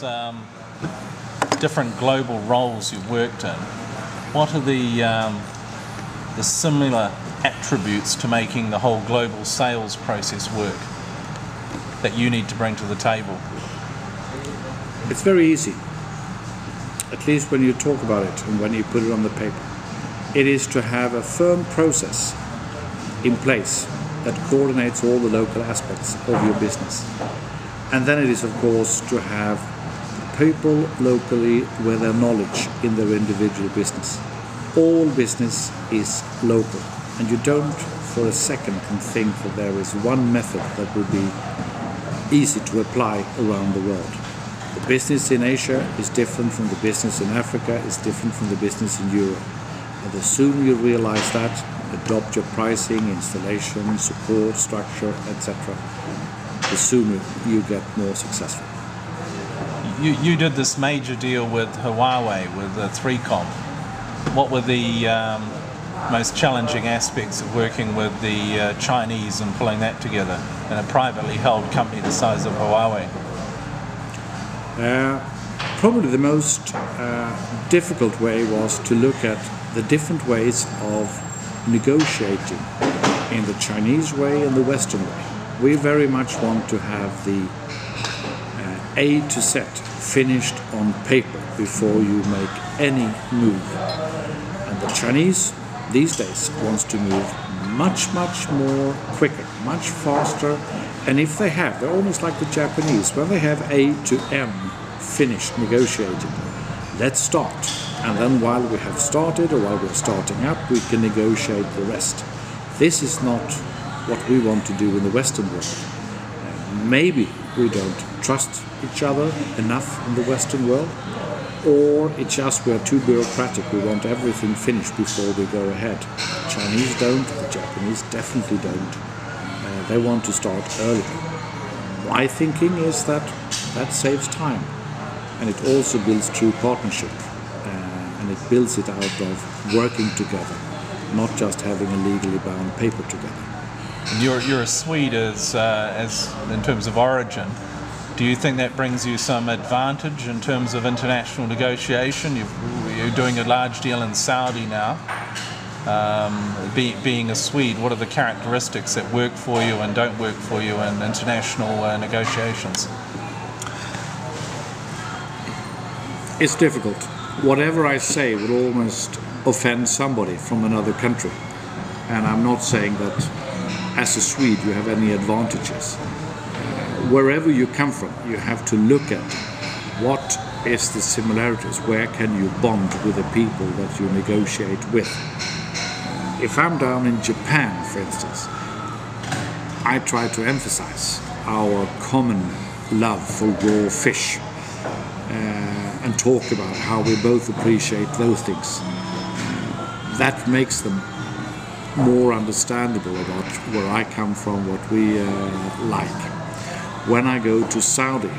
those different global roles you've worked in, what are the similar attributes to making the whole global sales process work that you need to bring to the table? It's very easy, at least when you talk about it and when you put it on the paper. It is to have a firm process in place that coordinates all the local aspects of your business. And then it is, of course, to have people locally with their knowledge in their individual business. All business is local, and you don't for a second can think that there is one method that would be easy to apply around the world. The business in Asia is different from the business in Africa, is different from the business in Europe. And the sooner you realize that, adopt your pricing, installation, support, structure, etc., the sooner you get more successful. You did this major deal with Huawei, with 3Com. What were the most challenging aspects of working with the Chinese and pulling that together in a privately held company the size of Huawei? Probably the most difficult way was to look at the different ways of negotiating in the Chinese way and the Western way. We very much want to have the A to Z finished on paper before you make any move. And the Chinese these days wants to move much more quicker, much faster. And if they have, they're almost like the Japanese, when they have A to M finished, negotiated, let's start. And then while we have started or while we're starting up, we can negotiate the rest. This is not what we want to do in the Western world. Maybe we don't trust each other enough in the Western world, or it's just we're too bureaucratic, we want everything finished before we go ahead. The Chinese don't, the Japanese definitely don't. They want to start early. My thinking is that saves time, and it also builds true partnership, and it builds it out of working together, not just having a legally bound paper together. And you're a Swede as in terms of origin. Do you think that brings you some advantage in terms of international negotiation? You're doing a large deal in Saudi now. Being a Swede, what are the characteristics that work for you and don't work for you in international negotiations? It's difficult. Whatever I say would almost offend somebody from another country. And I'm not saying that as a Swede you have any advantages. Wherever you come from, you have to look at what is the similarities, where can you bond with the people that you negotiate with. If I'm down in Japan, for instance, I try to emphasize our common love for raw fish and talk about how we both appreciate those things. That makes them more understandable about where I come from, what we like. When I go to Saudi,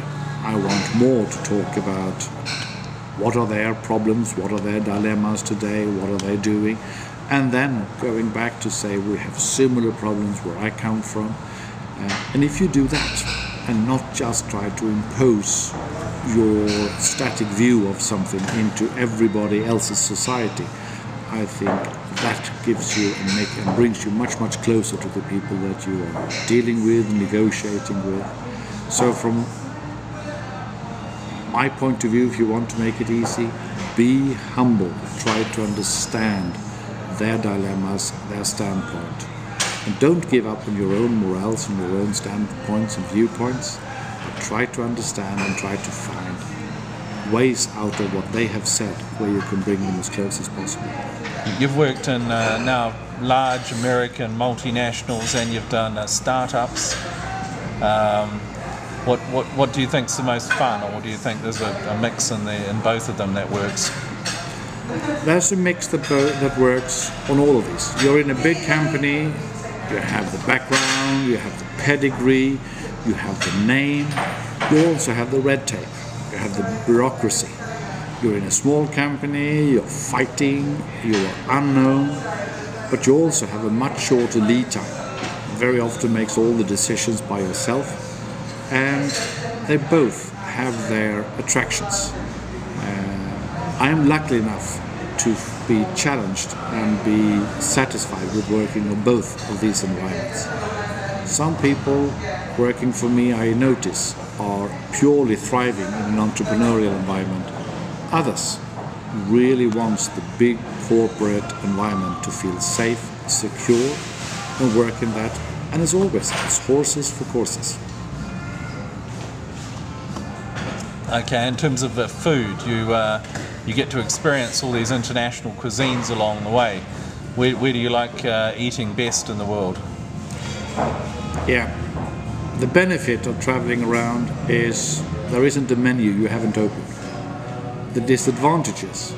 I want more to talk about what are their problems, what are their dilemmas today, what are they doing, and then going back to say we have similar problems where I come from. And if you do that and not just try to impose your static view of something into everybody else's society, I think that gives you and brings you much closer to the people that you are dealing with, negotiating with. So from my point of view, if you want to make it easy, be humble, try to understand their dilemmas, their standpoint. And don't give up on your own morals and your own standpoints and viewpoints, but try to understand and try to find ways out of what they have said where you can bring them as close as possible. You've worked in now large American multinationals and you've done startups. What do you think's the most fun, or do you think there's a mix in both of them that works? There's a mix that works on all of these. You're in a big company, you have the background, you have the pedigree, you have the name, you also have the red tape, you have the bureaucracy. You're in a small company, you're fighting, you're unknown, but you also have a much shorter lead time. Very often makes all the decisions by yourself, and they both have their attractions. I am lucky enough to be challenged and be satisfied with working on both of these environments. Some people working for me, I notice, are purely thriving in an entrepreneurial environment. Others really wants the big corporate environment to feel safe, secure, and work in that. And as always, it's horses for courses. Okay, in terms of food, you get to experience all these international cuisines along the way. Where do you like eating best in the world? Yeah, the benefit of traveling around is there isn't a menu you haven't opened. The disadvantages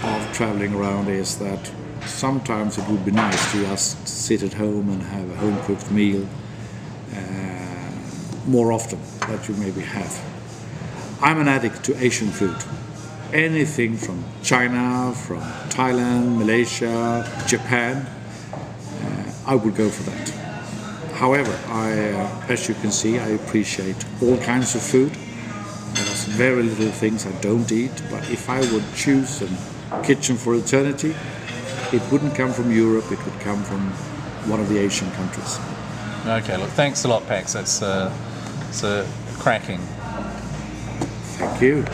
of traveling around is that sometimes it would be nice to just sit at home and have a home-cooked meal more often that you maybe have. I'm an addict to Asian food. Anything from China, from Thailand, Malaysia, Japan, I would go for that. However, as you can see, I appreciate all kinds of food. There's very little things I don't eat, but if I would choose a kitchen for eternity, it wouldn't come from Europe, it would come from one of the Asian countries. Okay, look, thanks a lot, Pax. That's cracking. Thank you.